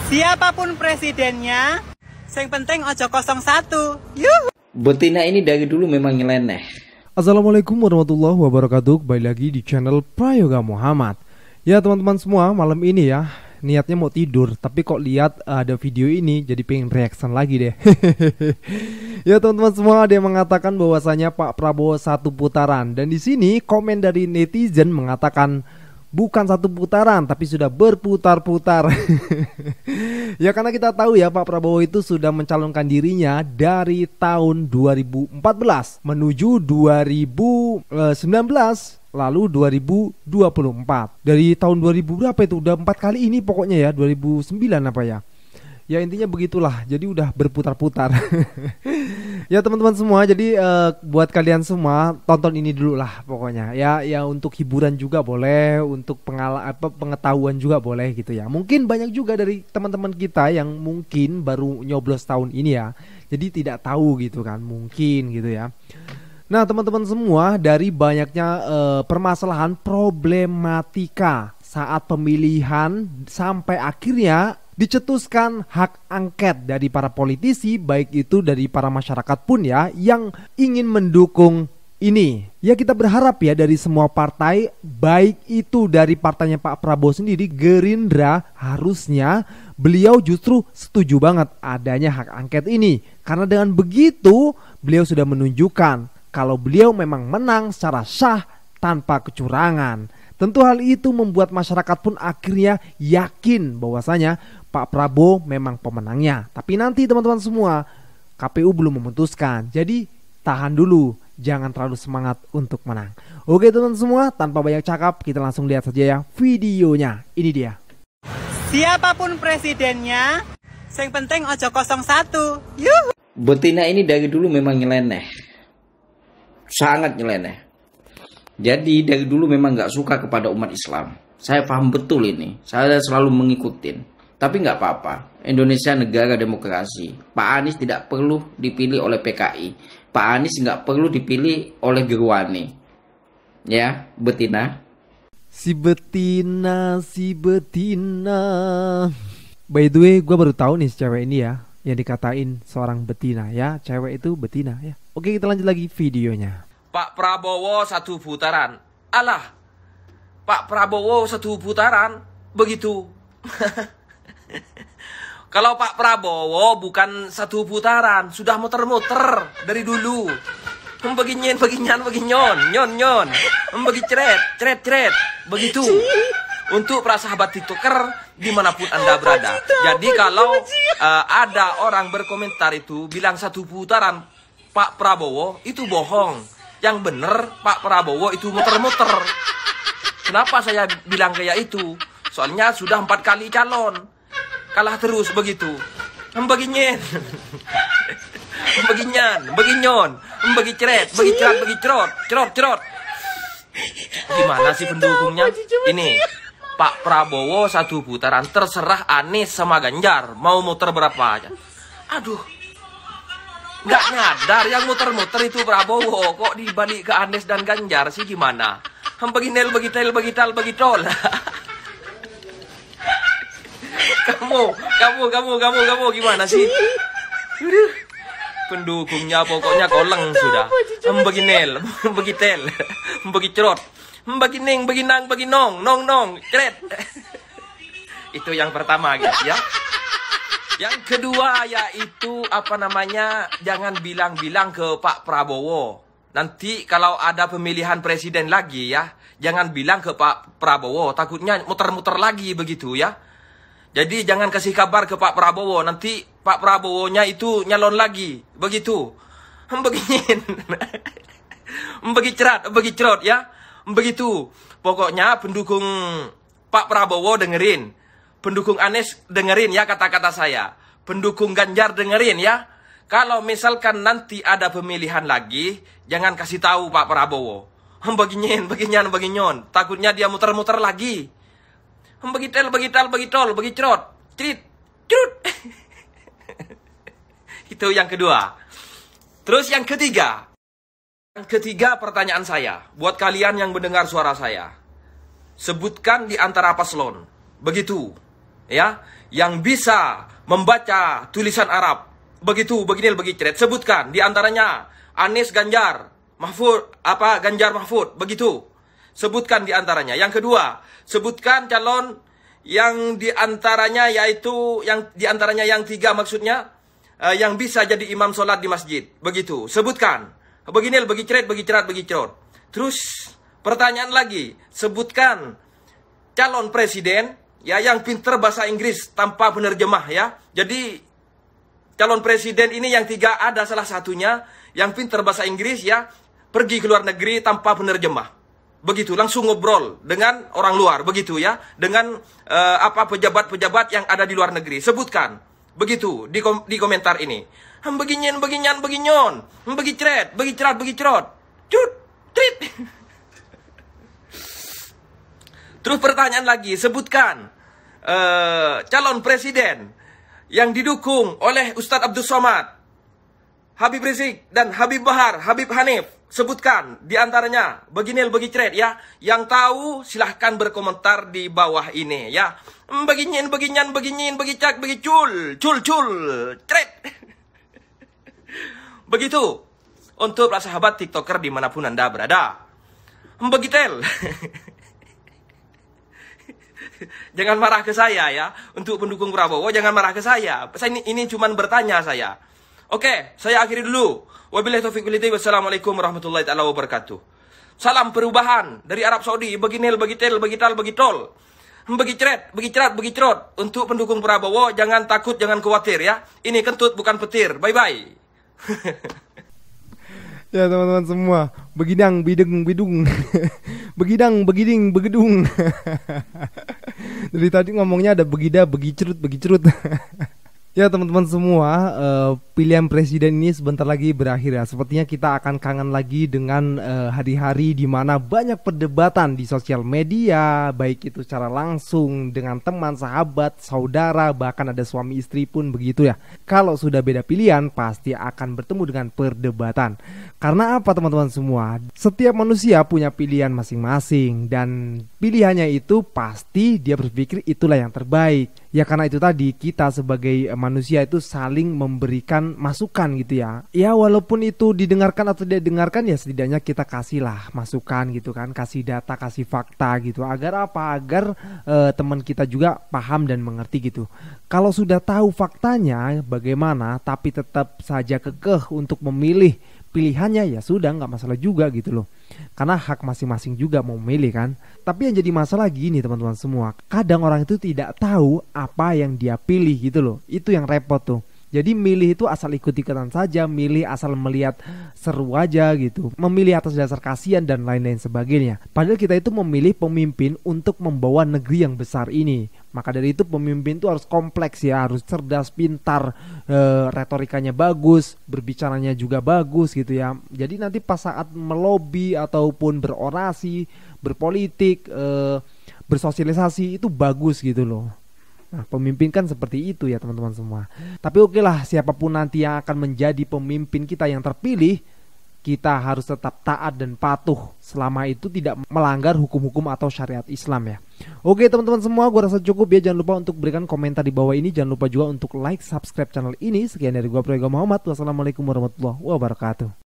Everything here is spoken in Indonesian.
Siapapun presidennya, yang penting ojo 01. Yuhu. Betina ini dari dulu memang nyeleneh. Assalamualaikum warahmatullahi wabarakatuh. Kembali lagi di channel Prayoga Muhammad. Ya teman-teman semua, malam ini ya niatnya mau tidur, tapi kok lihat ada video ini jadi pengen reaction lagi deh. Ya teman-teman semua, ada yang mengatakan bahwasanya Pak Prabowo satu putaran, dan di sini komen dari netizen mengatakan bukan satu putaran tapi sudah berputar-putar. Ya karena kita tahu ya Pak Prabowo itu sudah mencalonkan dirinya dari tahun 2014 menuju 2019, lalu 2024. Dari tahun 2000 berapa itu, udah 4 kali ini pokoknya ya, 2009 apa ya. Ya intinya begitulah, jadi udah berputar-putar. Ya teman-teman semua, jadi buat kalian semua tonton ini dulu lah pokoknya. Ya untuk hiburan juga boleh, untuk pengetahuan juga boleh gitu ya. Mungkin banyak juga dari teman-teman kita yang mungkin baru nyoblos tahun ini ya, jadi tidak tahu gitu kan, mungkin gitu ya. Nah teman-teman semua, dari banyaknya permasalahan problematika saat pemilihan sampai akhirnya dicetuskan hak angket dari para politisi, baik itu dari para masyarakat pun ya, yang ingin mendukung ini. Ya kita berharap ya dari semua partai, baik itu dari partainya Pak Prabowo sendiri, Gerindra, harusnya beliau justru setuju banget adanya hak angket ini. Karena dengan begitu beliau sudah menunjukkan kalau beliau memang menang secara sah tanpa kecurangan. Tentu hal itu membuat masyarakat pun akhirnya yakin bahwasanya Pak Prabowo memang pemenangnya. Tapi nanti teman-teman semua, KPU belum memutuskan. Jadi tahan dulu, jangan terlalu semangat untuk menang. Oke teman-teman semua, tanpa banyak cakap, kita langsung lihat saja ya videonya. Ini dia. Siapapun presidennya, yang penting ojo 01. Yuhu. Betina ini dari dulu memang nyeleneh, sangat nyeleneh. Jadi dari dulu memang gak suka kepada umat Islam. Saya paham betul ini, saya selalu mengikutin. Tapi gak apa-apa, Indonesia negara demokrasi. Pak Anies tidak perlu dipilih oleh PKI. Pak Anies gak perlu dipilih oleh Gerwani. Ya, betina. Si betina. By the way, gue baru tahu nih cewek ini ya, yang dikatain seorang betina ya. Cewek itu betina ya. Oke, kita lanjut lagi videonya. Pak Prabowo satu putaran. Alah, Pak Prabowo satu putaran, begitu. Kalau Pak Prabowo bukan satu putaran, sudah muter-muter dari dulu. Beginian, nyon, begi ceret, begitu. Untuk para sahabat TikToker dimanapun Anda berada. Jadi kalau ada orang berkomentar itu bilang satu putaran Pak Prabowo, itu bohong. Yang bener Pak Prabowo itu muter-muter. Kenapa saya bilang kayak itu? Soalnya sudah 4 kali calon, kalah terus begitu. Beginian, begi ceret, begi cerot. Gimana sih pendukungnya? Ini Pak Prabowo satu putaran, terserah Anies sama Ganjar mau muter berapa aja. Aduh, nggak nyadar yang muter-muter itu Prabowo, kok dibalik ke Anies dan Ganjar sih gimana? Bagi tol. Kamu gimana sih? Pendukungnya pokoknya koleng sudah. Bagi cerot, bagi nong, cret. Itu yang pertama guys ya. Yang kedua yaitu jangan bilang-bilang ke Pak Prabowo. Nanti kalau ada pemilihan presiden lagi ya, jangan bilang ke Pak Prabowo, takutnya muter-muter lagi begitu ya. Jadi jangan kasih kabar ke Pak Prabowo, nanti Pak Prabowo-nya itu nyalon lagi, begitu. Beginiin. Bagi cerot ya. Begitu. Pokoknya pendukung Pak Prabowo dengerin. Pendukung Anies dengerin ya kata-kata saya. Pendukung Ganjar dengerin ya. Kalau misalkan nanti ada pemilihan lagi, jangan kasih tahu Pak Prabowo. Beginian. Takutnya dia muter-muter lagi. Bagi cerot. Cerut. Itu yang kedua. Terus yang ketiga. Yang ketiga pertanyaan saya. Buat kalian yang mendengar suara saya. Sebutkan di antara paslon. Begitu. ya, yang bisa membaca tulisan Arab. Begitu, begini, bagi ceret. Sebutkan di antaranya Anies, Ganjar, Mahfud, Ganjar, Mahfud, begitu. Sebutkan di antaranya. Yang kedua, sebutkan calon yang di antaranya yaitu yang di antaranya yang tiga maksudnya yang bisa jadi imam solat di masjid. Begitu. Sebutkan. Begini, bagi ceret, bagi cerat, bagi cerot. Terus pertanyaan lagi, sebutkan calon presiden ya yang pinter bahasa Inggris tanpa penerjemah ya. Jadi calon presiden ini yang tiga ada salah satunya yang pinter bahasa Inggris ya, pergi ke luar negeri tanpa penerjemah. Begitu, langsung ngobrol dengan orang luar, begitu ya, dengan pejabat-pejabat yang ada di luar negeri. Sebutkan, begitu di komentar ini. Beginian, beginyon, bagi ceret, bagi cerat, bagi cerot, cut, trit. Terus pertanyaan lagi, sebutkan calon presiden yang didukung oleh Ustadz Abdul Somad, Habib Rizik, dan Habib Bahar, Habib Hanif. Sebutkan di antaranya, beginil, bagi ceret ya. Yang tahu silahkan berkomentar di bawah ini ya. Beginyin, bagi cak, bagi cul, ceret. Begitu untuk para sahabat TikToker dimanapun Anda berada. Begitel. Jangan marah ke saya ya. Untuk pendukung Prabowo jangan marah ke saya. Ini cuma bertanya saya. Oke, saya akhiri dulu. Wabillahi taufiq wal hidayah. Wassalamualaikum warahmatullahi taala wabarakatuh. Salam perubahan dari Arab Saudi. Beginil, begitel, begital, begitol. Bagi ceret, bagi cerat, bagi cerot. Untuk pendukung Prabowo jangan takut, jangan khawatir ya. Ini kentut bukan petir. Bye-bye. Ya teman-teman semua, begidang, bidung, begidang, begiding, begedung. Dari tadi ngomongnya ada begida, begicerut. Ya teman-teman semua, pilihan presiden ini sebentar lagi berakhir ya. Sepertinya kita akan kangen lagi dengan hari-hari di mana banyak perdebatan di sosial media, baik itu secara langsung dengan teman, sahabat, saudara, bahkan ada suami istri pun begitu ya. Kalau sudah beda pilihan pasti akan bertemu dengan perdebatan. Karena apa teman-teman semua? Setiap manusia punya pilihan masing-masing dan pilihannya itu pasti dia berpikir itulah yang terbaik. Ya karena itu tadi kita sebagai manusia itu saling memberikan masukan gitu ya. Ya walaupun itu didengarkan atau tidak didengarkan ya setidaknya kita kasihlah masukan gitu kan. Kasih data, kasih fakta gitu. Agar apa? Agar teman kita juga paham dan mengerti gitu. Kalau sudah tahu faktanya bagaimana tapi tetap saja kekeh untuk memilih pilihannya ya sudah nggak masalah juga gitu loh. Karena hak masing-masing juga mau memilih kan. Tapi yang jadi masalah gini teman-teman semua, kadang orang itu tidak tahu apa yang dia pilih gitu loh. Itu yang repot tuh. Jadi milih itu asal ikut-ikutan saja, milih asal melihat seru aja gitu. Memilih atas dasar kasihan dan lain-lain sebagainya. Padahal kita itu memilih pemimpin untuk membawa negeri yang besar ini. Maka dari itu pemimpin itu harus kompleks ya, harus cerdas, pintar, retorikanya bagus, berbicaranya juga bagus gitu ya. Jadi nanti pas saat melobi ataupun berorasi, berpolitik, bersosialisasi itu bagus gitu loh. Nah, pemimpin kan seperti itu ya teman-teman semua. Tapi oke lah, siapapun nanti yang akan menjadi pemimpin kita yang terpilih, kita harus tetap taat dan patuh selama itu tidak melanggar hukum-hukum atau syariat Islam ya. Oke teman-teman semua, gue rasa cukup ya. Jangan lupa untuk berikan komentar di bawah ini. Jangan lupa juga untuk like, subscribe channel ini. Sekian dari gue Prayoga Muhammad. Wassalamualaikum warahmatullahi wabarakatuh.